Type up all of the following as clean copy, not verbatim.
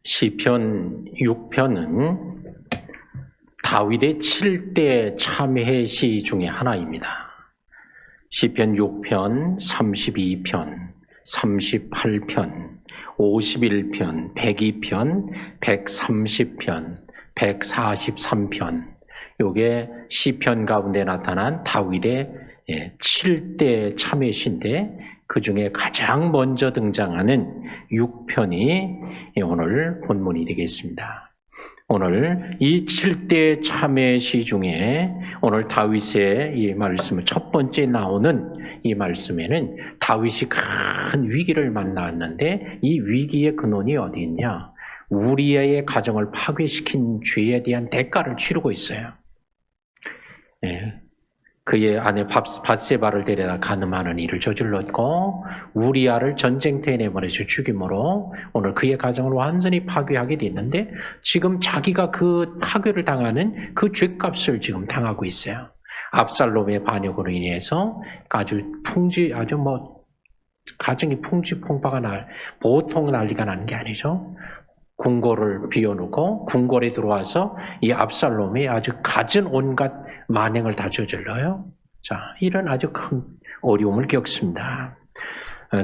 시편 6편은 다윗의 7대 참회 시 중에 하나입니다. 시편 6편, 32편, 38편, 51편, 102편, 130편, 143편, 요게 시편 가운데 나타난 다윗의 7대 참회시인데 그 중에 가장 먼저 등장하는 6편이 오늘 본문이 되겠습니다. 오늘 이 7대 참회시 중에 오늘 다윗의 이 말씀을 첫 번째 나오는 이 말씀에는 다윗이 큰 위기를 만났는데 이 위기의 근원이 어디 있냐? 우리아의 가정을 파괴시킨 죄에 대한 대가를 치르고 있어요. 그의 아내 밧세바를 데려다 간음하는 일을 저질렀고 우리아를 전쟁터에 내보내서 죽임으로 오늘 그의 가정을 완전히 파괴하게 됐는데 지금 자기가 그 파괴를 당하는 그 죄값을 지금 당하고 있어요. 압살롬의 반역으로 인해서 아주 가정이 풍지풍파가 보통 난리가 나는 게 아니죠. 궁궐을 비워놓고 궁궐에 들어와서 이 압살롬이 아주 갖은 온갖 만행을 다 저질러요. 자, 이런 아주 큰 어려움을 겪습니다.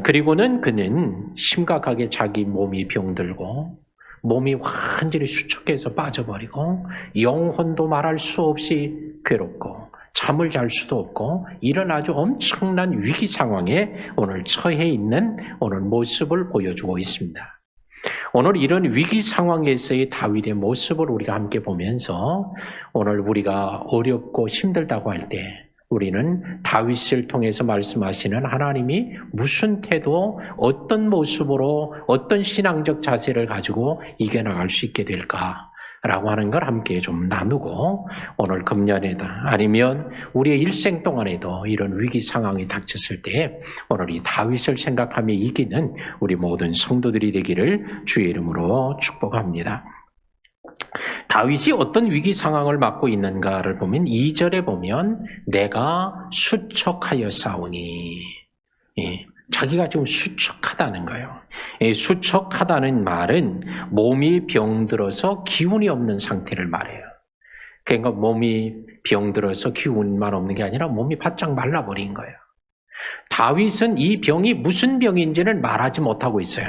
그리고는 그는 심각하게 자기 몸이 병들고 몸이 완전히 수척해서 빠져버리고 영혼도 말할 수 없이 괴롭고 잠을 잘 수도 없고 이런 아주 엄청난 위기 상황에 오늘 처해 있는 오늘 모습을 보여주고 있습니다. 오늘 이런 위기 상황에서의 다윗의 모습을 우리가 함께 보면서 오늘 우리가 어렵고 힘들다고 할 때 우리는 다윗을 통해서 말씀하시는 하나님이 무슨 태도, 어떤 모습으로, 어떤 신앙적 자세를 가지고 이겨나갈 수 있게 될까라고 하는 걸 함께 좀 나누고 오늘 금년에다 아니면 우리의 일생 동안에도 이런 위기 상황이 닥쳤을 때 오늘 이 다윗을 생각하며 이기는 우리 모든 성도들이 되기를 주의 이름으로 축복합니다. 다윗이 어떤 위기 상황을 맞고 있는가를 보면 2절에 보면 내가 수척하여 싸우니 자기가 지금 수척하다는 거예요. 수척하다는 말은 몸이 병들어서 기운이 없는 상태를 말해요. 그러니까 몸이 병들어서 기운만 없는 게 아니라 몸이 바짝 말라버린 거예요. 다윗은 이 병이 무슨 병인지는 말하지 못하고 있어요.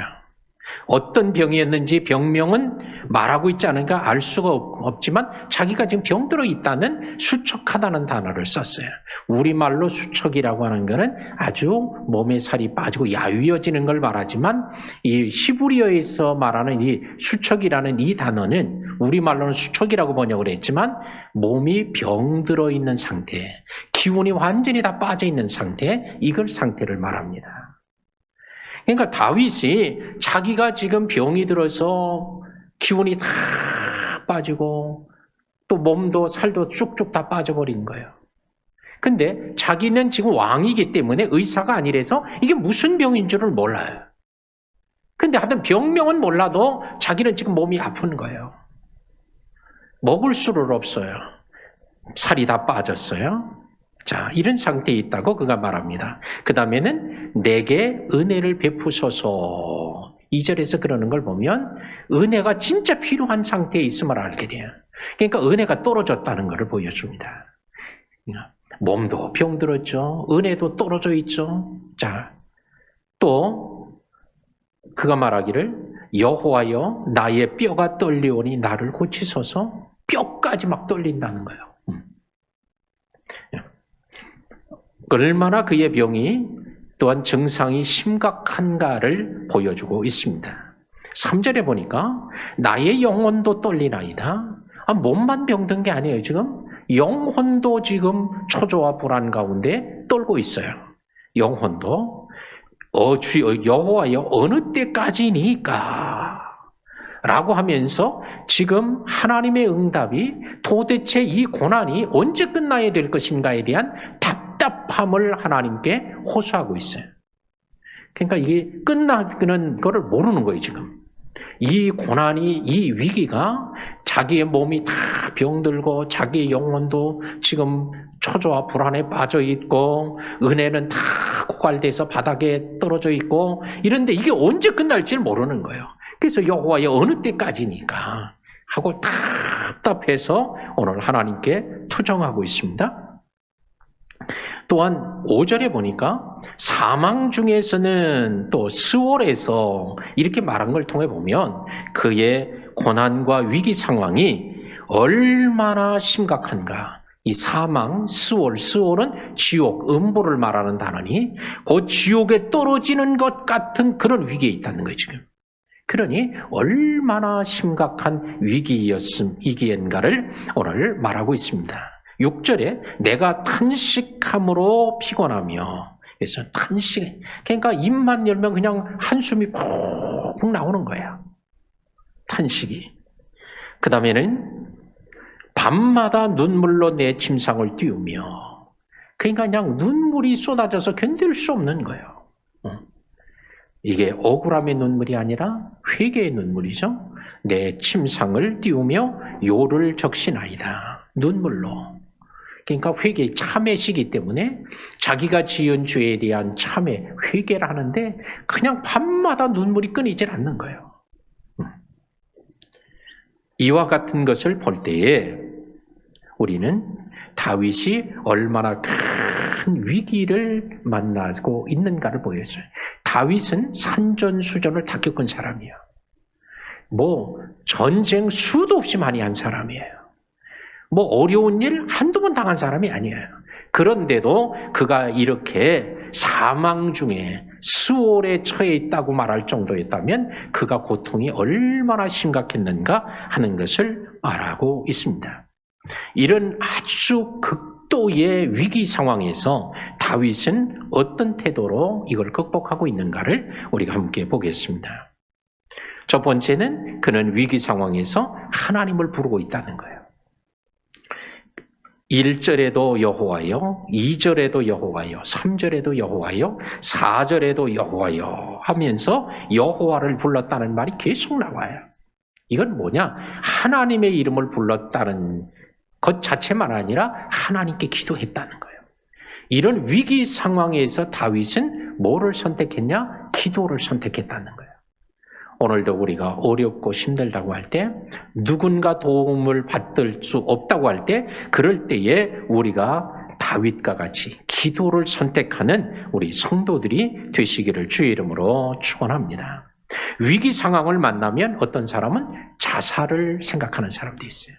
어떤 병이었는지 병명은 말하고 있지 않으니까 알 수가 없지만 자기가 지금 병들어 있다는 수척하다는 단어를 썼어요. 우리말로 수척이라고 하는 것은 아주 몸에 살이 빠지고 야위어지는 걸 말하지만 이 히브리어에서 말하는 이 수척이라는 이 단어는 우리말로는 수척이라고 번역을 했지만 몸이 병들어 있는 상태, 기운이 완전히 다 빠져 있는 상태, 이걸 상태를 말합니다. 그러니까 다윗이 자기가 지금 병이 들어서 기운이 다 빠지고 또 몸도 살도 쭉쭉 다 빠져버린 거예요. 근데 자기는 지금 왕이기 때문에 의사가 아니라서 이게 무슨 병인 줄을 몰라요. 근데 하여튼 병명은 몰라도 자기는 지금 몸이 아픈 거예요. 먹을 수를 없어요. 살이 다 빠졌어요. 자, 이런 상태에 있다고 그가 말합니다. 그 다음에는 내게 은혜를 베푸소서. 2절에서 그러는 걸 보면 은혜가 진짜 필요한 상태에 있음을 알게 돼요. 그러니까 은혜가 떨어졌다는 것을 보여줍니다. 몸도 병들었죠. 은혜도 떨어져 있죠. 자, 또 그가 말하기를 여호와여 나의 뼈가 떨리오니 나를 고치소서. 뼈까지 막 떨린다는 거예요. 얼마나 그의 병이 또한 증상이 심각한가를 보여주고 있습니다. 3절에 보니까 나의 영혼도 떨리나이다. 몸만 병든 게 아니에요. 지금 영혼도 지금 초조와 불안 가운데 떨고 있어요. 영혼도 주여 여호와여 어느 때까지니까 라고 하면서 지금 하나님의 응답이 도대체 이 고난이 언제 끝나야 될 것인가에 대한 답답함을 하나님께 호소하고 있어요. 그러니까 이게 끝나는 거를 모르는 거예요, 지금. 이 고난이, 이 위기가 자기의 몸이 다 병들고 자기의 영혼도 지금 초조와 불안에 빠져 있고 은혜는 다 고갈돼서 바닥에 떨어져 있고 이런데 이게 언제 끝날지 모르는 거예요. 그래서 여호와의 어느 때까지니까 하고 답답해서 오늘 하나님께 투정하고 있습니다. 또한 5절에 보니까 사망 중에서는 또 스월에서 이렇게 말한 걸 통해 보면 그의 고난과 위기 상황이 얼마나 심각한가. 이 사망, 스월은 지옥, 음보를 말하는 단어니 그 지옥에 떨어지는 것 같은 그런 위기에 있다는 거예요, 지금. 그러니 얼마나 심각한 위기인가를 오늘 말하고 있습니다. 6절에 내가 탄식함으로 피곤하며, 그래서 탄식, 그러니까 입만 열면 그냥 한숨이 푹 나오는 거야. 탄식이. 그 다음에는 밤마다 눈물로 내 침상을 띄우며, 그러니까 그냥 눈물이 쏟아져서 견딜 수 없는 거예요. 이게 억울함의 눈물이 아니라 회개의 눈물이죠. 내 침상을 띄우며 요를 적시나이다. 눈물로. 그러니까 회개, 참회시기 때문에 자기가 지은 죄에 대한 참회, 회개를 하는데 그냥 밤마다 눈물이 끊이질 않는 거예요. 이와 같은 것을 볼 때에 우리는 다윗이 얼마나 큰 위기를 만나고 있는가를 보여줘요. 다윗은 산전수전을 다 겪은 사람이에요. 전쟁 수도 없이 많이 한 사람이에요. 어려운 일 한두 번 당한 사람이 아니에요. 그런데도 그가 이렇게 사망 중에 수월에 처해 있다고 말할 정도였다면 그가 고통이 얼마나 심각했는가 하는 것을 말하고 있습니다. 이런 아주 극도의 위기 상황에서 다윗은 어떤 태도로 이걸 극복하고 있는가를 우리가 함께 보겠습니다. 첫 번째는 그는 위기 상황에서 하나님을 부르고 있다는 거예요. 1절에도 여호와여, 2절에도 여호와여, 3절에도 여호와여, 4절에도 여호와여 하면서 여호와를 불렀다는 말이 계속 나와요. 이건 뭐냐? 하나님의 이름을 불렀다는 것 자체만 아니라 하나님께 기도했다는 거예요. 이런 위기 상황에서 다윗은 뭐를 선택했냐? 기도를 선택했다는 거예요. 오늘도 우리가 어렵고 힘들다고 할 때, 누군가 도움을 받을 수 없다고 할 때, 그럴 때에 우리가 다윗과 같이 기도를 선택하는 우리 성도들이 되시기를 주의 이름으로 축원합니다. 위기 상황을 만나면 어떤 사람은 자살을 생각하는 사람도 있어요.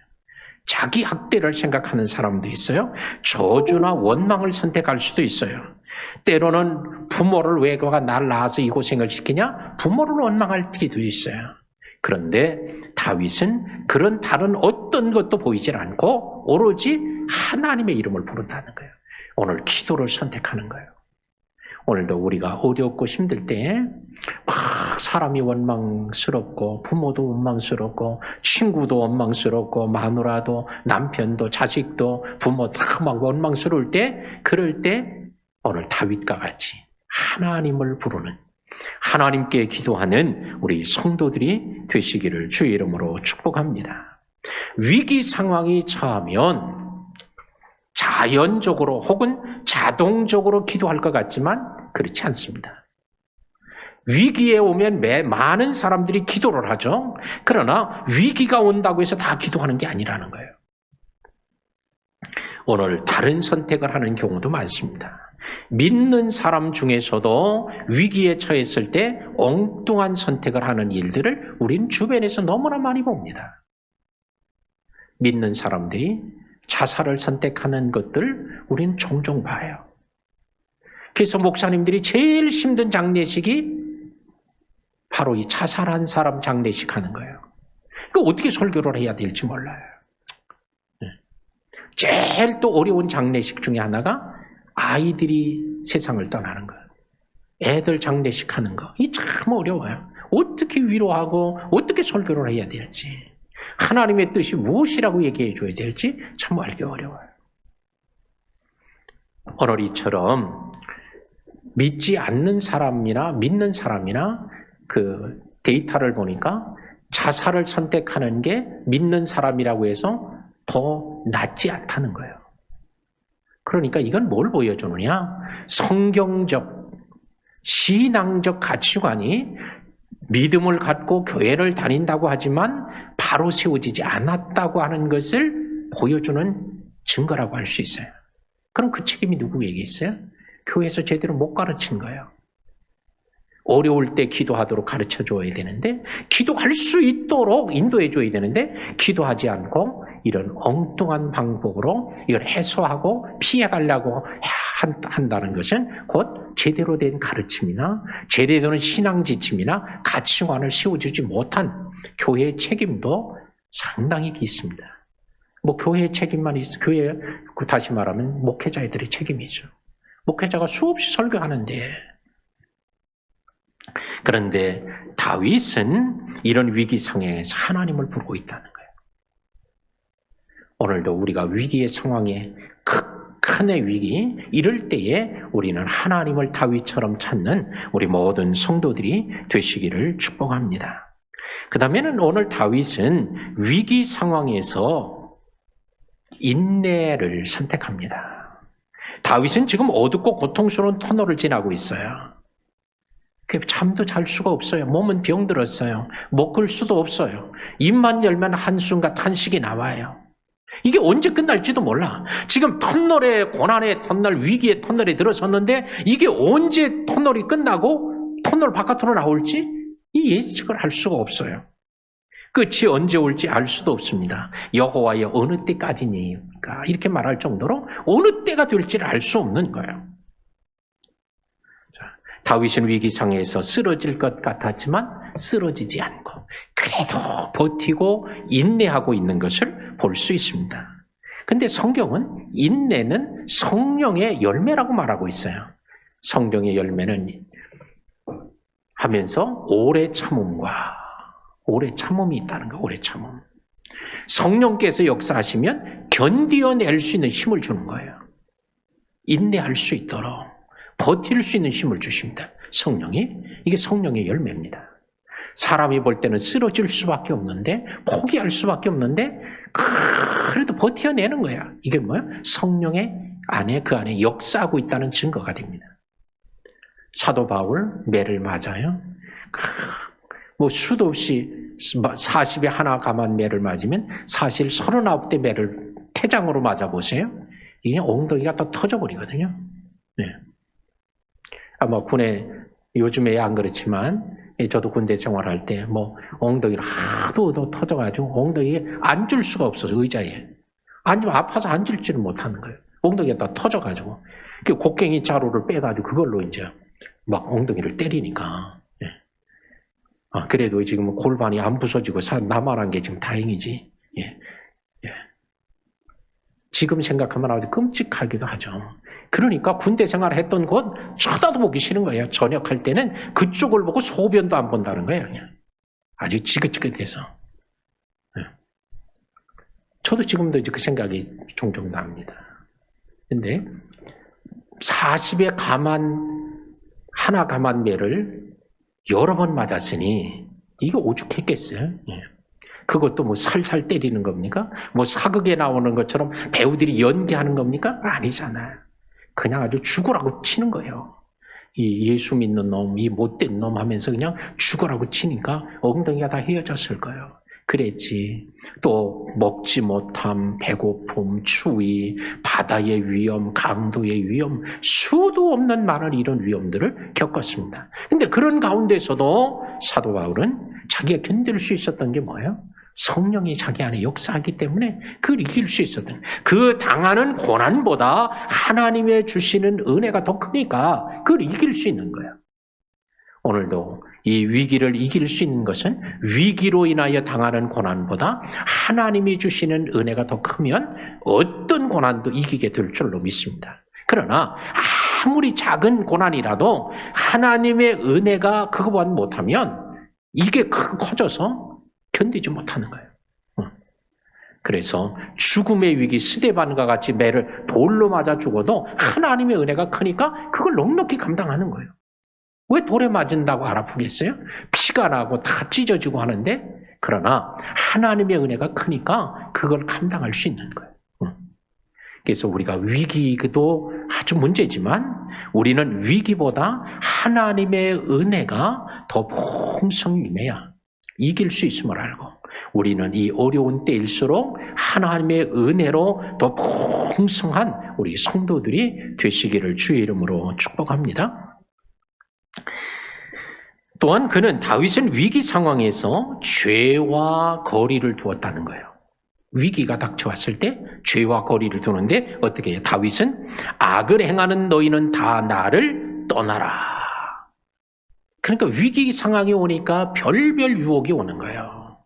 자기 학대를 생각하는 사람도 있어요. 저주나 원망을 선택할 수도 있어요. 때로는 부모를 왜 그가 날 낳아서 이 고생을 시키냐? 부모를 원망할 때도 있어요. 그런데 다윗은 그런 다른 어떤 것도 보이질 않고 오로지 하나님의 이름을 부른다는 거예요. 오늘 기도를 선택하는 거예요. 오늘도 우리가 어렵고 힘들 때 막 사람이 원망스럽고 부모도 원망스럽고 친구도 원망스럽고 마누라도 남편도 자식도 부모 다 막 원망스러울 때, 그럴 때 오늘 다윗과 같이 하나님을 부르는, 하나님께 기도하는 우리 성도들이 되시기를 주의 이름으로 축복합니다. 위기 상황이 처하면 자연적으로 혹은 자동적으로 기도할 것 같지만 그렇지 않습니다. 위기에 오면 많은 사람들이 기도를 하죠. 그러나 위기가 온다고 해서 다 기도하는 게 아니라는 거예요. 오늘 다른 선택을 하는 경우도 많습니다. 믿는 사람 중에서도 위기에 처했을 때 엉뚱한 선택을 하는 일들을 우린 주변에서 너무나 많이 봅니다. 믿는 사람들이 자살을 선택하는 것들 우린 종종 봐요. 그래서 목사님들이 제일 힘든 장례식이 바로 이 자살한 사람 장례식 하는 거예요. 그 어떻게 설교를 해야 될지 몰라요. 제일 또 어려운 장례식 중에 하나가 아이들이 세상을 떠나는 거예요. 애들 장례식 하는 거. 이 참 어려워요. 어떻게 위로하고 어떻게 설교를 해야 될지, 하나님의 뜻이 무엇이라고 얘기해 줘야 될지 참 알기 어려워요. 오늘 이처럼 믿지 않는 사람이나 믿는 사람이나 그 데이터를 보니까 자살을 선택하는 게 믿는 사람이라고 해서 더 낫지 않다는 거예요. 그러니까 이건 뭘 보여주느냐? 성경적, 신앙적 가치관이 믿음을 갖고 교회를 다닌다고 하지만 바로 세워지지 않았다고 하는 것을 보여주는 증거라고 할 수 있어요. 그럼 그 책임이 누구에게 있어요? 교회에서 제대로 못 가르친 거예요. 어려울 때 기도하도록 가르쳐 줘야 되는데, 기도할 수 있도록 인도해 줘야 되는데, 기도하지 않고 이런 엉뚱한 방법으로 이걸 해소하고 피해가려고 한다는 것은 곧 제대로 된 가르침이나 제대로 된 신앙 지침이나 가치관을 세워주지 못한 교회의 책임도 상당히 있습니다. 뭐 교회의 책임만 교회, 다시 말하면 목회자들의 책임이죠. 목회자가 수없이 설교하는데, 그런데 다윗은 이런 위기 상황에서 하나님을 부르고 있다는 거예요. 오늘도 우리가 위기의 상황에 극한의 위기, 이럴 때에 우리는 하나님을 다윗처럼 찾는 우리 모든 성도들이 되시기를 축복합니다. 그 다음에는 오늘 다윗은 위기 상황에서 인내를 선택합니다. 다윗은 지금 어둡고 고통스러운 터널을 지나고 있어요. 잠도 잘 수가 없어요. 몸은 병들었어요. 먹을 수도 없어요. 입만 열면 한숨과 탄식이 나와요. 이게 언제 끝날지도 몰라. 지금 터널의 고난의 터널, 위기의 터널에 들어섰는데 이게 언제 터널이 끝나고 터널 바깥으로 나올지 이 예측을 할 수가 없어요. 끝이 언제 올지 알 수도 없습니다. 여호와여 어느 때까지니까 이렇게 말할 정도로 어느 때가 될지를 알 수 없는 거예요. 다윗은 위기상에서 쓰러질 것 같았지만 쓰러지지 않고 그래도 버티고 인내하고 있는 것을 볼 수 있습니다. 그런데 성경은 인내는 성령의 열매라고 말하고 있어요. 성령의 열매는 하면서 오래 참음과 오래 참음이 있다는 거예요. 오래 참음. 성령께서 역사하시면 견디어낼 수 있는 힘을 주는 거예요. 인내할 수 있도록 버틸 수 있는 힘을 주십니다. 성령이. 이게 성령의 열매입니다. 사람이 볼 때는 쓰러질 수밖에 없는데 포기할 수밖에 없는데 그래도 버텨내는 거야. 이게 뭐야? 성령의 안에 그 안에 역사하고 있다는 증거가 됩니다. 사도 바울 매를 맞아요. 뭐 수도 없이 40에 하나 감한 매를 맞으면 사실 39대 매를 태장으로 맞아보세요. 이게 엉덩이가 또 터져버리거든요. 네. 아마 군에 요즘에 안 그렇지만 저도 군대 생활할 때 뭐 엉덩이를 하도 터져가지고 엉덩이에 앉을 수가 없어서 의자에 앉으면 아파서 앉을지를 못하는 거예요. 엉덩이가 다 터져가지고 그 곡괭이 자루를 빼가지고 그걸로 이제 막 엉덩이를 때리니까. 예. 그래도 지금 골반이 안 부서지고 나만한 게 지금 다행이지. 예. 예. 지금 생각하면 아주 끔찍하기도 하죠. 그러니까 군대 생활을 했던 곳 쳐다도 보기 싫은 거예요. 전역할 때는 그쪽을 보고 소변도 안 본다는 거예요. 그냥. 아주 지긋지긋해서. 네. 저도 지금도 이제 그 생각이 종종 납니다. 근데 40에 하나 감한 매를 여러 번 맞았으니 이게 오죽했겠어요. 네. 그것도 뭐 살살 때리는 겁니까? 뭐 사극에 나오는 것처럼 배우들이 연기하는 겁니까? 아니잖아요. 그냥 아주 죽으라고 치는 거예요. 이 예수 믿는 놈, 이 못된 놈 하면서 그냥 죽으라고 치니까 엉덩이가 다 휘어졌을 거예요. 그랬지. 또 먹지 못함, 배고픔, 추위, 바다의 위험, 강도의 위험, 수도 없는 많은 이런 위험들을 겪었습니다. 근데 그런 가운데서도 사도 바울은 자기가 견딜 수 있었던 게 뭐예요? 성령이 자기 안에 역사하기 때문에 그걸 이길 수 있었던, 그 당하는 고난보다 하나님의 주시는 은혜가 더 크니까 그걸 이길 수 있는 거예요. 오늘도 이 위기를 이길 수 있는 것은 위기로 인하여 당하는 고난보다 하나님이 주시는 은혜가 더 크면 어떤 고난도 이기게 될 줄로 믿습니다. 그러나 아무리 작은 고난이라도 하나님의 은혜가 그거보다 못하면 이게 커져서 견디지 못하는 거예요. 그래서 죽음의 위기, 스데반과 같이 매를 돌로 맞아 죽어도 하나님의 은혜가 크니까 그걸 넉넉히 감당하는 거예요. 왜 돌에 맞은다고 안 아프겠어요? 피가 나고 다 찢어지고 하는데, 그러나 하나님의 은혜가 크니까 그걸 감당할 수 있는 거예요. 그래서 우리가 위기도 아주 문제지만 우리는 위기보다 하나님의 은혜가 더 풍성히 임해야 이길 수 있음을 알고 우리는 이 어려운 때일수록 하나님의 은혜로 더 풍성한 우리 성도들이 되시기를 주의 이름으로 축복합니다. 또한 그는 다윗은 위기 상황에서 죄와 거리를 두었다는 거예요. 위기가 닥쳐왔을 때 죄와 거리를 두는데 어떻게 해요? 다윗은 악을 행하는 너희는 다 나를 떠나라. 그러니까 위기 상황이 오니까 별별 유혹이 오는 거예요.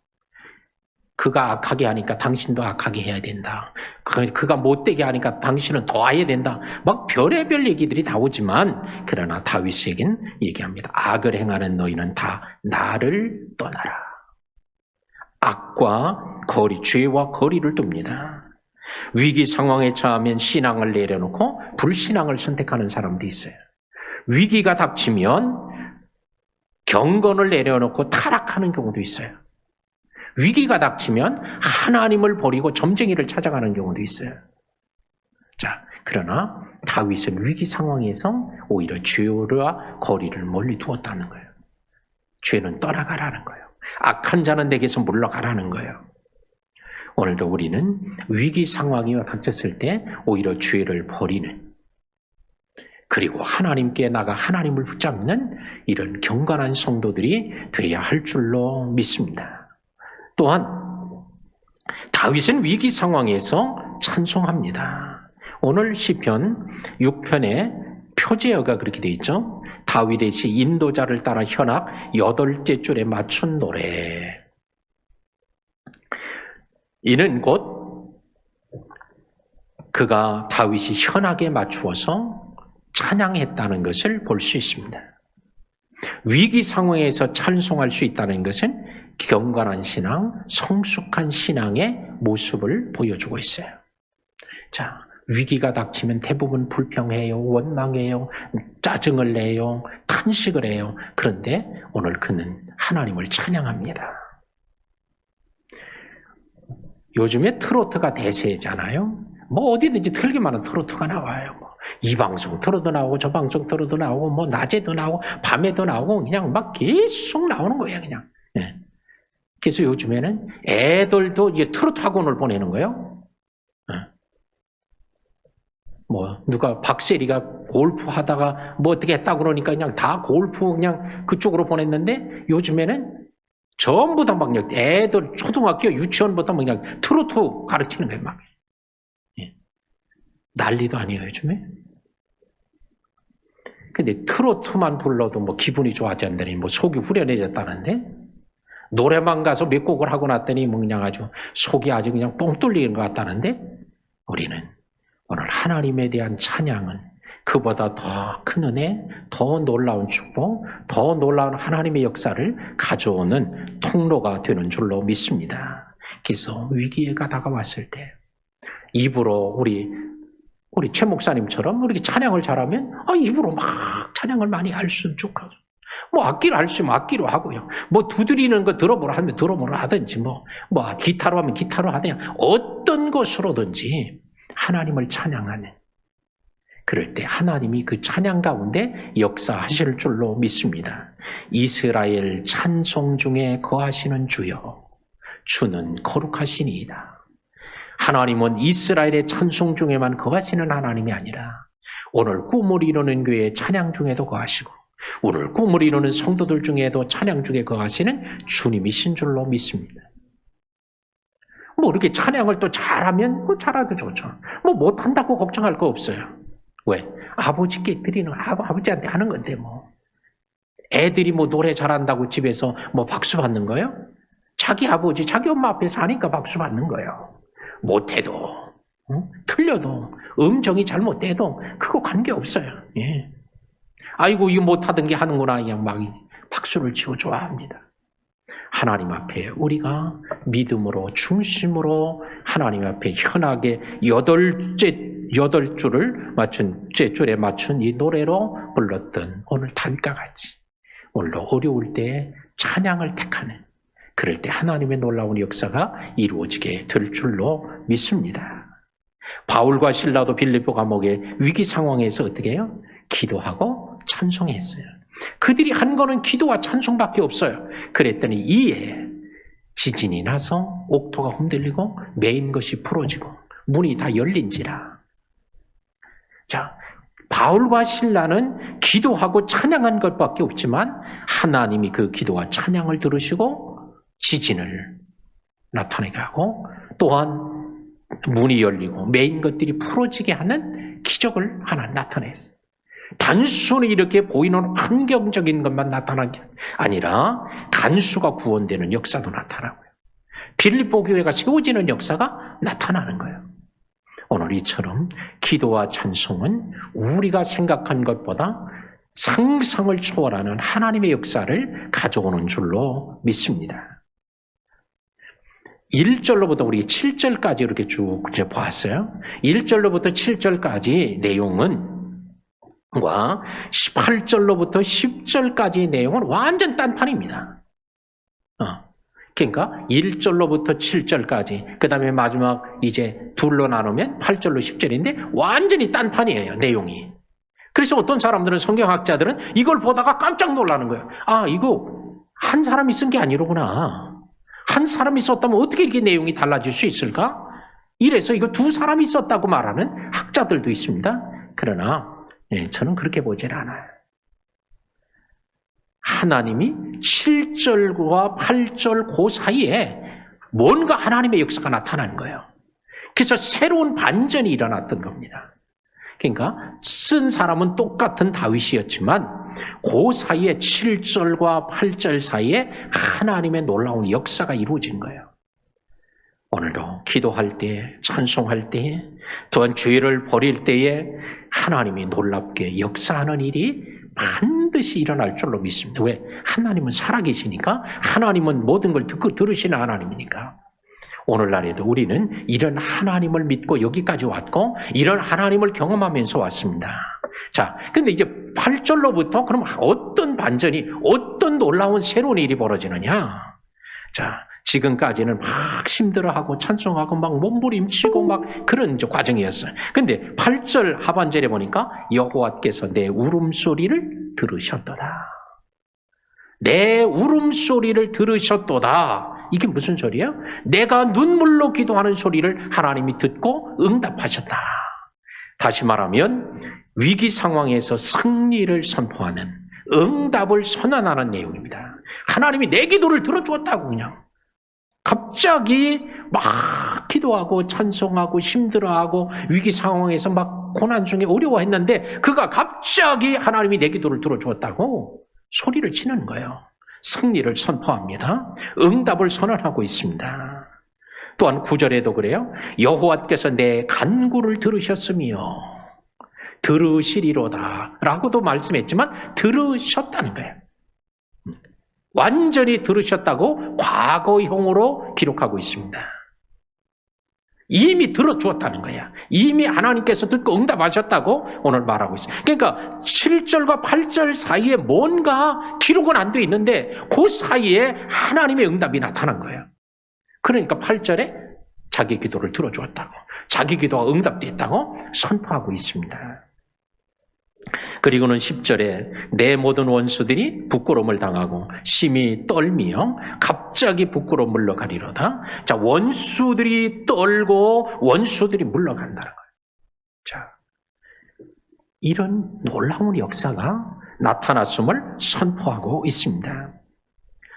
그가 악하게 하니까 당신도 악하게 해야 된다. 그가 못되게 하니까 당신은 더 해야 된다. 막 별의별 얘기들이 다 오지만 그러나 다윗에겐 얘기합니다. 악을 행하는 너희는 다 나를 떠나라. 악과 거리, 죄와 거리를 둡니다. 위기 상황에 처하면 신앙을 내려놓고 불신앙을 선택하는 사람도 있어요. 위기가 닥치면 경건을 내려놓고 타락하는 경우도 있어요. 위기가 닥치면 하나님을 버리고 점쟁이를 찾아가는 경우도 있어요. 자, 그러나 다윗은 위기 상황에서 오히려 죄와 거리를 멀리 두었다는 거예요. 죄는 떠나가라는 거예요. 악한 자는 내게서 물러가라는 거예요. 오늘도 우리는 위기 상황이 닥쳤을 때 오히려 죄를 버리는, 그리고 하나님께 나가 하나님을 붙잡는 이런 경건한 성도들이 돼야 할 줄로 믿습니다. 또한 다윗은 위기 상황에서 찬송합니다. 오늘 시편 6편에 표제어가 그렇게 되어 있죠. 다윗의 시 인도자를 따라 현악 8째 줄에 맞춘 노래. 이는 곧 그가 다윗이 현악에 맞추어서 찬양했다는 것을 볼 수 있습니다. 위기 상황에서 찬송할 수 있다는 것은 경건한 신앙, 성숙한 신앙의 모습을 보여주고 있어요. 자, 위기가 닥치면 대부분 불평해요, 원망해요, 짜증을 내요, 탄식을 해요. 그런데 오늘 그는 하나님을 찬양합니다. 요즘에 트로트가 대세잖아요. 뭐 어디든지 틀기만 하면 트로트가 나와요. 이 방송 틀어도 나오고 저 방송 틀어도 나오고 뭐 낮에도 나오고 밤에도 나오고 그냥 막 계속 나오는 거예요. 그냥. 예. 그래서 요즘에는 애들도 이제 트로트 학원을 보내는 거예요. 예. 뭐 누가 박세리가 골프 하다가 뭐 어떻게 했다 그러니까 그냥 다 골프 그냥 그쪽으로 보냈는데 요즘에는 전부 다 막 애들 초등학교 유치원부터 막 그냥 트로트 가르치는 거예요. 막. 난리도 아니에요, 요즘에. 근데 트로트만 불러도 뭐 기분이 좋아졌다니 뭐 속이 후련해졌다는데 노래만 가서 몇 곡을 하고 났더니 뭐 그냥 아주 속이 아주 그냥 뻥 뚫리는 것 같다는데 우리는 오늘 하나님에 대한 찬양은 그보다 더 큰 은혜, 더 놀라운 축복, 더 놀라운 하나님의 역사를 가져오는 통로가 되는 줄로 믿습니다. 그래서 위기가 다가왔을 때 입으로 우리 최 목사님처럼 이렇게 찬양을 잘하면 입으로 막 찬양을 많이 할 수는 좋고 뭐 악기를 할 수 있으면 악기로 하고요. 뭐 두드리는 거 들어보라 하면 들어보라 하든지 뭐 기타로 하면 기타로 하든지 어떤 것으로든지 하나님을 찬양하는 그럴 때 하나님이 그 찬양 가운데 역사하실 줄로 믿습니다. 이스라엘 찬송 중에 거하시는 주여 주는 거룩하시니이다. 하나님은 이스라엘의 찬송 중에만 거하시는 하나님이 아니라 오늘 꿈을 이루는 교회의 찬양 중에도 거하시고 오늘 꿈을 이루는 성도들 중에도 찬양 중에 거하시는 주님이신 줄로 믿습니다. 뭐 이렇게 찬양을 또 잘하면 뭐 잘해도 좋죠. 뭐 못한다고 걱정할 거 없어요. 왜? 아버지께 드리는 아버지한테 하는 건데 뭐 애들이 뭐 노래 잘한다고 집에서 뭐 박수 받는 거예요? 자기 아버지, 자기 엄마 앞에서 하니까 박수 받는 거예요. 못해도, 틀려도, 음정이 잘못돼도 그거 관계없어요. 예. 아이고 이거 못하던 게 하는구나 그냥 막 박수를 치고 좋아합니다. 하나님 앞에 우리가 믿음으로 중심으로 하나님 앞에 현하게 8줄을 맞춘 쨋줄에 맞춘 이 노래로 불렀던 오늘 다윗과 같이 오늘도 어려울 때 찬양을 택하는 그럴 때 하나님의 놀라운 역사가 이루어지게 될 줄로 믿습니다. 바울과 실라도 빌립보 감옥의 위기 상황에서 어떻게 해요? 기도하고 찬송했어요. 그들이 한 거는 기도와 찬송밖에 없어요. 그랬더니 이에 지진이 나서 옥토가 흔들리고 메인 것이 풀어지고 문이 다 열린지라. 자, 바울과 신라는 기도하고 찬양한 것밖에 없지만 하나님이 그 기도와 찬양을 들으시고 지진을 나타내게 하고 또한 문이 열리고 메인 것들이 풀어지게 하는 기적을 하나 나타냈어요. 단순히 이렇게 보이는 환경적인 것만 나타난 게 아니라 간수가 구원되는 역사도 나타나고요. 빌립보 교회가 세워지는 역사가 나타나는 거예요. 오늘 이처럼 기도와 찬송은 우리가 생각한 것보다 상상을 초월하는 하나님의 역사를 가져오는 줄로 믿습니다. 1절로부터 우리 7절까지 이렇게 쭉 보았어요. 1절로부터 7절까지 내용은 과 18절로부터 10절까지의 내용은 완전 딴판입니다. 그러니까 1절로부터 7절까지 그 다음에 마지막 이제 둘로 나누면 8절로 10절인데 완전히 딴판이에요. 내용이. 그래서 어떤 사람들은 성경학자들은 이걸 보다가 깜짝 놀라는 거예요. 아, 이거 한 사람이 쓴 게 아니로구나. 한 사람이 썼다면 어떻게 이렇게 내용이 달라질 수 있을까? 이래서 이거 두 사람이 썼다고 말하는 학자들도 있습니다. 그러나 저는 그렇게 보질 않아요. 하나님이 7절과 8절 그 사이에 뭔가 하나님의 역사가 나타난 거예요. 그래서 새로운 반전이 일어났던 겁니다. 그러니까 쓴 사람은 똑같은 다윗이었지만 그 사이에 7절과 8절 사이에 하나님의 놀라운 역사가 이루어진 거예요. 오늘도 기도할 때, 찬송할 때, 또한 죄를 버릴 때에 하나님이 놀랍게 역사하는 일이 반드시 일어날 줄로 믿습니다. 왜? 하나님은 살아계시니까, 하나님은 모든 걸 듣고 들으시는 하나님이니까. 오늘날에도 우리는 이런 하나님을 믿고 여기까지 왔고 이런 하나님을 경험하면서 왔습니다. 자, 근데 이제 8절로부터 그럼 어떤 반전이, 어떤 놀라운 새로운 일이 벌어지느냐? 자, 지금까지는 막 힘들어하고 찬송하고 막 몸부림치고 막 그런 이제 과정이었어요. 근데 8절 하반절에 보니까 여호와께서 내 울음소리를 들으셨도다. 내 울음소리를 들으셨도다. 이게 무슨 소리예요? 내가 눈물로 기도하는 소리를 하나님이 듣고 응답하셨다. 다시 말하면 위기 상황에서 승리를 선포하는, 응답을 선언하는 내용입니다. 하나님이 내 기도를 들어주었다고 그냥. 갑자기 막 기도하고 찬송하고 힘들어하고 위기 상황에서 막 고난 중에 어려워했는데 그가 갑자기 하나님이 내 기도를 들어주었다고 소리를 치는 거예요. 승리를 선포합니다. 응답을 선언하고 있습니다. 또한 9절에도 그래요. 여호와께서 내 간구를 들으셨으며 들으시리로다 라고도 말씀했지만 들으셨다는 거예요. 완전히 들으셨다고 과거형으로 기록하고 있습니다. 이미 들어주었다는 거야. 이미 하나님께서 듣고 응답하셨다고 오늘 말하고 있어요. 그러니까 7절과 8절 사이에 뭔가 기록은 안 돼 있는데 그 사이에 하나님의 응답이 나타난 거예요. 그러니까 8절에 자기 기도를 들어주었다고, 자기 기도가 응답됐다고 선포하고 있습니다. 그리고는 10절에 내 모든 원수들이 부끄러움을 당하고 심히 떨미어 갑자기 부끄러워 물러가리로다. 자, 원수들이 떨고 원수들이 물러간다는 거예요. 자, 이런 놀라운 역사가 나타났음을 선포하고 있습니다.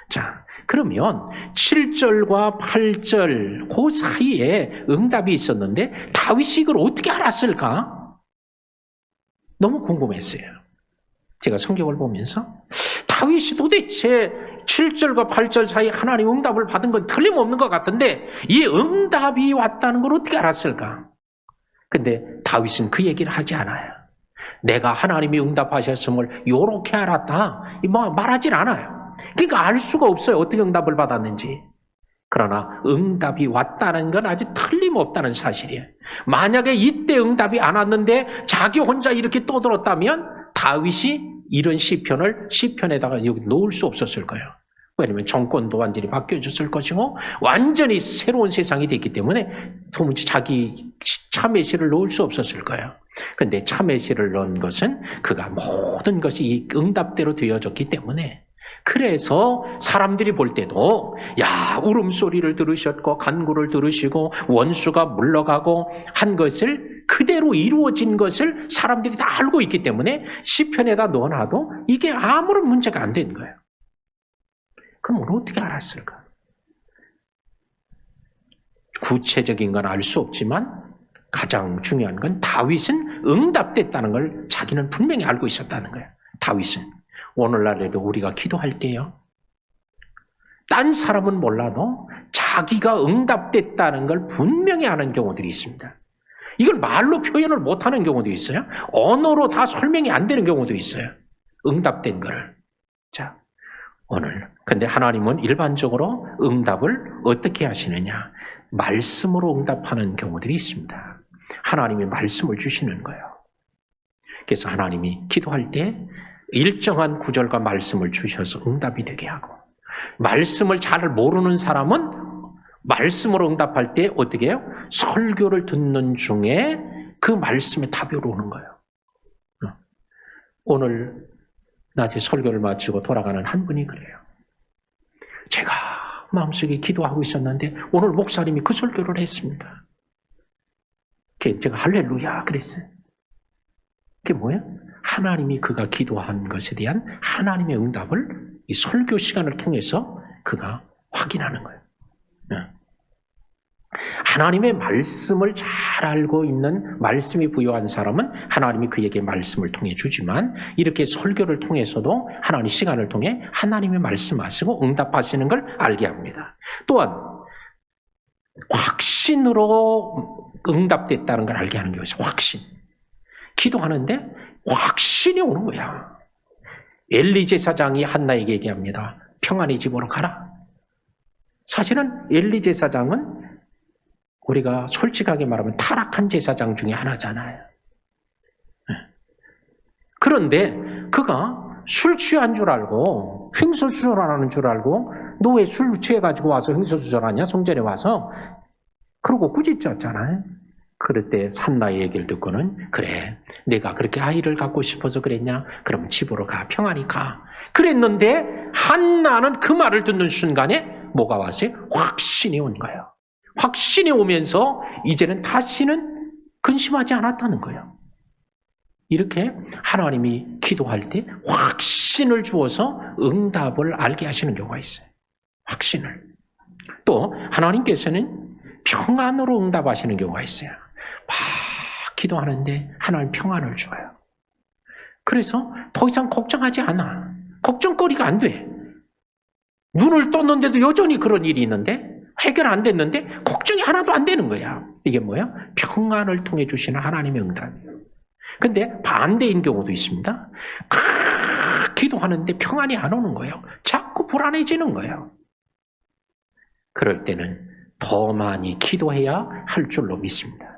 자, 그러면 7절과 8절 그 사이에 응답이 있었는데 다윗이 이걸 어떻게 알았을까? 너무 궁금했어요. 제가 성경을 보면서 다윗이 도대체 7절과 8절 사이 하나님 응답을 받은 건 틀림없는 것 같은데 이 응답이 왔다는 걸 어떻게 알았을까? 근데 다윗은 그 얘기를 하지 않아요. 내가 하나님이 응답하셨음을 요렇게 알았다 말하진 않아요. 그러니까 알 수가 없어요. 어떻게 응답을 받았는지. 그러나 응답이 왔다는 건 아주 틀림없다는 사실이에요. 만약에 이때 응답이 안 왔는데 자기 혼자 이렇게 떠들었다면 다윗이 이런 시편에다가 여기 놓을 수 없었을 거예요. 왜냐하면 정권도 완전히 바뀌어졌을 것이고 완전히 새로운 세상이 됐기 때문에 도무지 자기 참의 시를 놓을 수 없었을 거예요. 근데 참외실을 넣은 것은 그가 모든 것이 이 응답대로 되어졌기 때문에, 그래서 사람들이 볼 때도 야, 울음소리를 들으셨고 간구를 들으시고 원수가 물러가고 한 것을 그대로 이루어진 것을 사람들이 다 알고 있기 때문에 시편에다 넣어놔도 이게 아무런 문제가 안 된 거예요. 그럼 어떻게 알았을까? 구체적인 건 알 수 없지만 가장 중요한 건 다윗은 응답됐다는 걸 자기는 분명히 알고 있었다는 거예요. 다윗은. 오늘날에도 우리가 기도할 때요, 딴 사람은 몰라도 자기가 응답됐다는 걸 분명히 아는 경우들이 있습니다. 이걸 말로 표현을 못하는 경우도 있어요. 언어로 다 설명이 안 되는 경우도 있어요. 응답된 거를. 자, 오늘 근데 하나님은 일반적으로 응답을 어떻게 하시느냐? 말씀으로 응답하는 경우들이 있습니다. 하나님이 말씀을 주시는 거예요. 그래서 하나님이 기도할 때 일정한 구절과 말씀을 주셔서 응답이 되게 하고, 말씀을 잘 모르는 사람은 말씀으로 응답할 때 어떻게 해요? 설교를 듣는 중에 그 말씀에 답이 오는 거예요. 오늘 낮에 설교를 마치고 돌아가는 한 분이 그래요. 제가 마음속에 기도하고 있었는데 오늘 목사님이 그 설교를 했습니다. 제가 할렐루야 그랬어요. 그게 뭐예요? 하나님이 그가 기도한 것에 대한 하나님의 응답을 이 설교 시간을 통해서 그가 확인하는 거예요. 하나님의 말씀을 잘 알고 있는 말씀이 부여한 사람은 하나님이 그에게 말씀을 통해 주지만, 이렇게 설교를 통해서도 하나님 시간을 통해 하나님의 말씀하시고 응답하시는 걸 알게 합니다. 또한 확신으로 응답됐다는 걸 알게 하는 것이 확신. 기도하는데 확신이 오는 거야. 엘리 제사장이 한나에게 얘기합니다. 평안의 집으로 가라. 사실은 엘리 제사장은 우리가 솔직하게 말하면 타락한 제사장 중에 하나잖아요. 그런데 그가 술 취한 줄 알고 횡설수설하는 줄 알고, 너 왜 술 취해가지고 와서 횡설수설하냐? 성전에 와서. 그러고 꾸짖었잖아요. 그럴 때 산나의 얘기를 듣고는, 그래, 내가 그렇게 아이를 갖고 싶어서 그랬냐? 그럼 집으로 가, 평안히 가. 그랬는데 한나는 그 말을 듣는 순간에 뭐가 왔어요? 확신이 온 거예요. 확신이 오면서 이제는 다시는 근심하지 않았다는 거예요. 이렇게 하나님이 기도할 때 확신을 주어서 응답을 알게 하시는 경우가 있어요. 확신을. 또 하나님께서는 평안으로 응답하시는 경우가 있어요. 막 기도하는데 하나님 평안을 줘요. 그래서 더 이상 걱정하지 않아. 걱정거리가 안 돼. 눈을 떴는데도 여전히 그런 일이 있는데 해결 안 됐는데 걱정이 하나도 안 되는 거야. 이게 뭐야? 평안을 통해 주시는 하나님의 응답이에요. 근데 반대인 경우도 있습니다. 기도하는데 평안이 안 오는 거예요. 자꾸 불안해지는 거예요. 그럴 때는 더 많이 기도해야 할 줄로 믿습니다.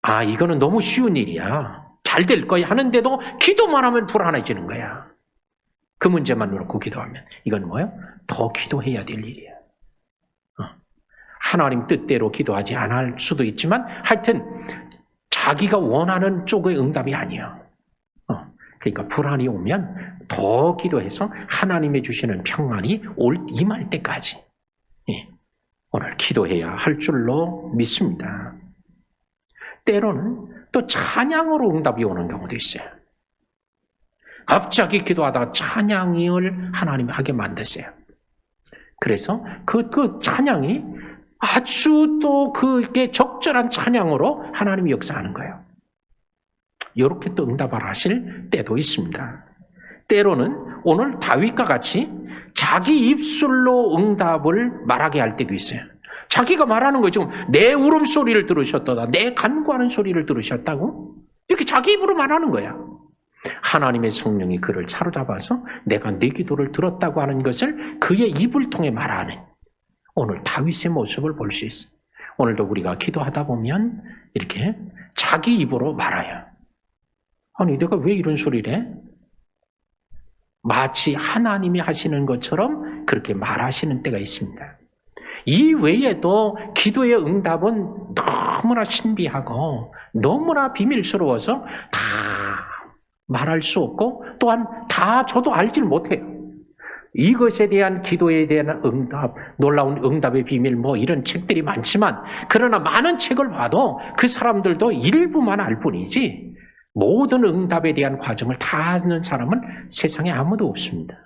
아, 이거는 너무 쉬운 일이야. 잘 될 거야 하는데도 기도만 하면 불안해지는 거야. 그 문제만 놓고 기도하면 이건 뭐예요? 더 기도해야 될 일이야. 하나님 뜻대로 기도하지 않을 수도 있지만 하여튼 자기가 원하는 쪽의 응답이 아니야. 그러니까 불안이 오면 더 기도해서 하나님이 주시는 평안이 임할 때까지 오늘 기도해야 할 줄로 믿습니다. 때로는 또 찬양으로 응답이 오는 경우도 있어요. 갑자기 기도하다가 찬양을 하나님이 하게 만드세요. 그래서 그 찬양이 아주 또 그게 적절한 찬양으로 하나님이 역사하는 거예요. 이렇게 또 응답을 하실 때도 있습니다. 때로는 오늘 다윗과 같이 자기 입술로 응답을 말하게 할 때도 있어요. 자기가 말하는 거죠. 내 울음소리를 들으셨다. 내 간구하는 소리를 들으셨다고? 이렇게 자기 입으로 말하는 거야. 하나님의 성령이 그를 사로잡아서 내가 네 기도를 들었다고 하는 것을 그의 입을 통해 말하는 오늘 다윗의 모습을 볼 수 있어요. 오늘도 우리가 기도하다 보면 이렇게 자기 입으로 말아요. 아니 내가 왜 이런 소리를 해? 마치 하나님이 하시는 것처럼 그렇게 말하시는 때가 있습니다. 이 외에도 기도의 응답은 너무나 신비하고 너무나 비밀스러워서 다 말할 수 없고 또한 다 저도 알질 못해요. 이것에 대한 기도에 대한 응답, 놀라운 응답의 비밀 뭐 이런 책들이 많지만 그러나 많은 책을 봐도 그 사람들도 일부만 알 뿐이지 모든 응답에 대한 과정을 다 아는 사람은 세상에 아무도 없습니다.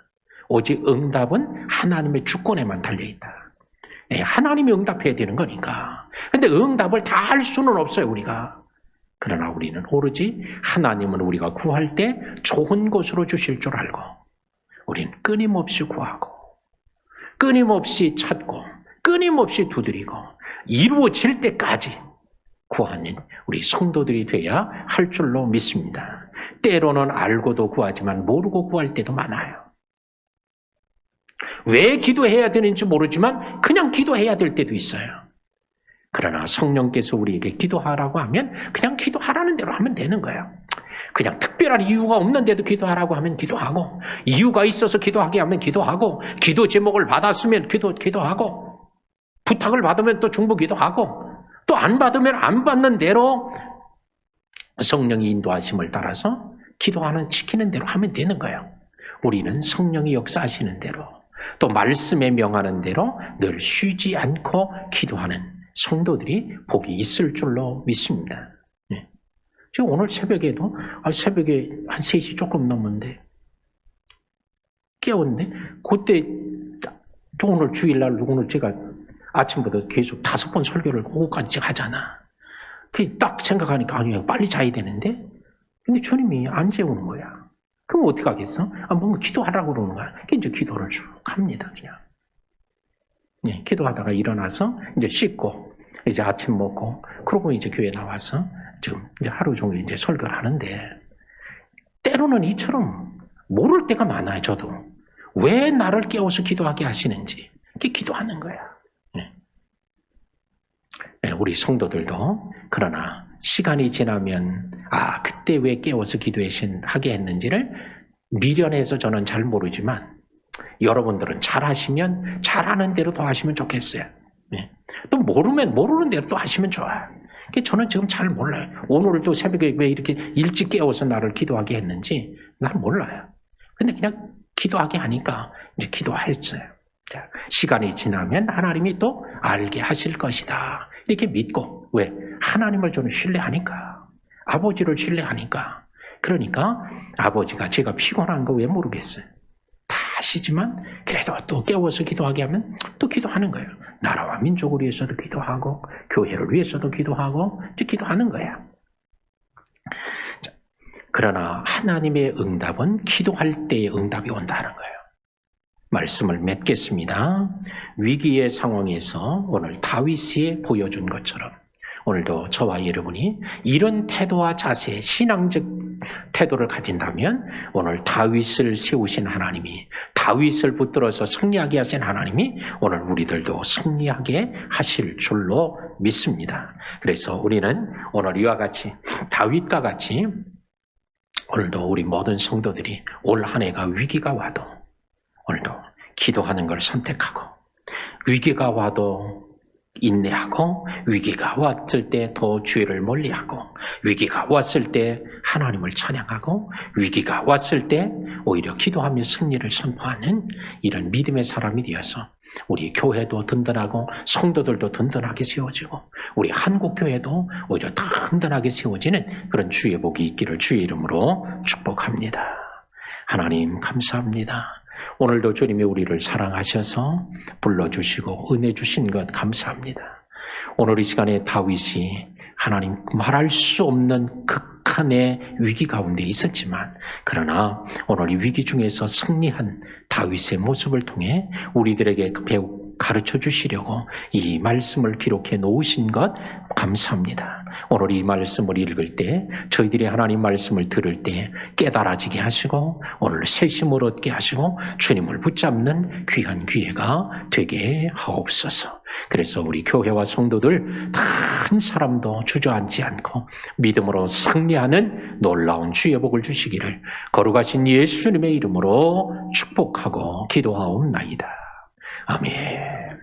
오직 응답은 하나님의 주권에만 달려있다. 하나님이 응답해야 되는 거니까. 근데 응답을 다 할 수는 없어요, 우리가. 그러나 우리는 오로지 하나님은 우리가 구할 때 좋은 것으로 주실 줄 알고 우리는 끊임없이 구하고 끊임없이 찾고 끊임없이 두드리고 이루어질 때까지 구하는 우리 성도들이 돼야 할 줄로 믿습니다. 때로는 알고도 구하지만 모르고 구할 때도 많아요. 왜 기도해야 되는지 모르지만 그냥 기도해야 될 때도 있어요. 그러나 성령께서 우리에게 기도하라고 하면 그냥 기도하라는 대로 하면 되는 거예요. 그냥 특별한 이유가 없는데도 기도하라고 하면 기도하고, 이유가 있어서 기도하게 하면 기도하고, 기도 제목을 받았으면 기도하고, 부탁을 받으면 또 중보 기도하고, 또 안 받으면 안 받는 대로 성령이 인도하심을 따라서 기도하는 시키는 대로 하면 되는 거예요. 우리는 성령이 역사하시는 대로 또 말씀에 명하는 대로 늘 쉬지 않고 기도하는 성도들이 복이 있을 줄로 믿습니다. 지금 오늘 새벽에도 새벽에 한 3시 조금 넘었는데 깨웠는데 그때 오늘 주일날 오늘 제가 아침부터 계속 5번 설교를 오후까지 하잖아. 그 딱 생각하니까 아니 빨리 자야 되는데 근데 주님이 안 재우는 거야. 그럼 어떻게 하겠어? 뭔가 기도하라고 그러는 거야. 이제 기도를 쭉 합니다, 그냥. 네, 기도하다가 일어나서 이제 씻고 이제 아침 먹고 그러고 이제 교회 나와서 지금 이제 하루 종일 이제 설교를 하는데 때로는 이처럼 모를 때가 많아요, 저도. 왜 나를 깨워서 기도하게 하시는지. 이렇게 기도하는 거야. 네, 우리 성도들도 그러나 시간이 지나면 그때 왜 깨워서 기도하게 했는지를 미련해서 저는 잘 모르지만 여러분들은 잘하시면 잘하는 대로 더 하시면 좋겠어요. 또 모르면 모르는 대로 또 하시면 좋아요. 저는 지금 잘 몰라요. 오늘도 새벽에 왜 이렇게 일찍 깨워서 나를 기도하게 했는지 난 몰라요. 근데 그냥 기도하게 하니까 이제 기도했어요. 자, 시간이 지나면 하나님이 또 알게 하실 것이다. 이렇게 믿고, 왜? 하나님을 저는 신뢰하니까. 아버지를 신뢰하니까. 그러니까 아버지가 제가 피곤한 거 왜 모르겠어요. 다 아시지만 그래도 또 깨워서 기도하게 하면 또 기도하는 거예요. 나라와 민족을 위해서도 기도하고 교회를 위해서도 기도하고 이제 기도하는 거예요. 자, 그러나 하나님의 응답은 기도할 때의 응답이 온다는 거예요. 말씀을 맺겠습니다. 위기의 상황에서 오늘 다윗이 보여준 것처럼 오늘도 저와 여러분이 이런 태도와 자세, 신앙적 태도를 가진다면 오늘 다윗을 세우신 하나님이, 다윗을 붙들어서 승리하게 하신 하나님이 오늘 우리들도 승리하게 하실 줄로 믿습니다. 그래서 우리는 오늘 이와 같이 다윗과 같이 오늘도 우리 모든 성도들이 올 한 해가 위기가 와도 오늘도 기도하는 걸 선택하고 위기가 와도 인내하고 위기가 왔을 때 더 죄를 멀리하고 위기가 왔을 때 하나님을 찬양하고 위기가 왔을 때 오히려 기도하며 승리를 선포하는 이런 믿음의 사람이 되어서 우리 교회도 든든하고 성도들도 든든하게 세워지고 우리 한국교회도 오히려 든든하게 세워지는 그런 주의 복이 있기를 주의 이름으로 축복합니다. 하나님 감사합니다. 오늘도 주님이 우리를 사랑하셔서 불러주시고 은혜 주신 것 감사합니다. 오늘 이 시간에 다윗이 하나님 말할 수 없는 극한의 위기 가운데 있었지만 그러나 오늘 이 위기 중에서 승리한 다윗의 모습을 통해 우리들에게 가르쳐 주시려고 이 말씀을 기록해 놓으신 것 감사합니다. 오늘 이 말씀을 읽을 때 저희들이 하나님 말씀을 들을 때 깨달아지게 하시고 오늘 새심을 얻게 하시고 주님을 붙잡는 귀한 기회가 되게 하옵소서. 그래서 우리 교회와 성도들 한 사람도 주저앉지 않고 믿음으로 승리하는 놀라운 주의 복을 주시기를 거룩하신 예수님의 이름으로 축복하고 기도하옵나이다. 아멘.